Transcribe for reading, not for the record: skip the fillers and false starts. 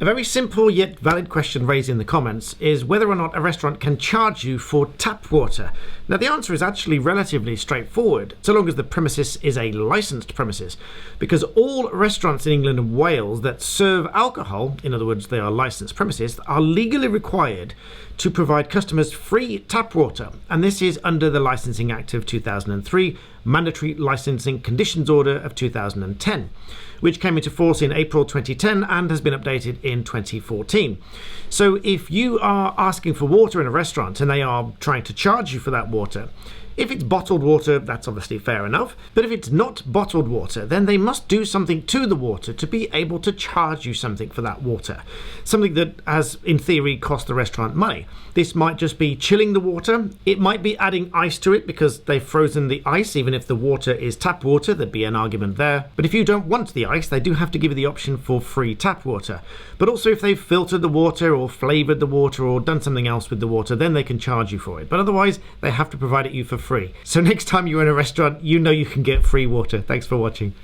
A very simple yet valid question raised in the comments is whether or not a restaurant can charge you for tap water. Now the answer is actually relatively straightforward, so long as the premises is a licensed premises, because all restaurants in England and Wales that serve alcohol, in other words they are licensed premises, are legally required to provide customers free tap water, and this is under the Licensing Act of 2003, Mandatory Licensing Conditions Order of 2010, which came into force in April 2010 and has been updated in 2014. So if you are asking for water in a restaurant and they are trying to charge you for that water, if it's bottled water, that's obviously fair enough, but if it's not bottled water, then they must do something to the water to be able to charge you something for that water. Something that has, in theory, cost the restaurant money. This might just be chilling the water. It might be adding ice to it because they've frozen the ice, even if the water is tap water, there'd be an argument there. But if you don't want the ice, they do have to give you the option for free tap water. But also if they've filtered the water or flavoured the water or done something else with the water, then they can charge you for it. But otherwise, they have to provide it you for free. So next time you're in a restaurant, you know you can get free water. Thanks for watching.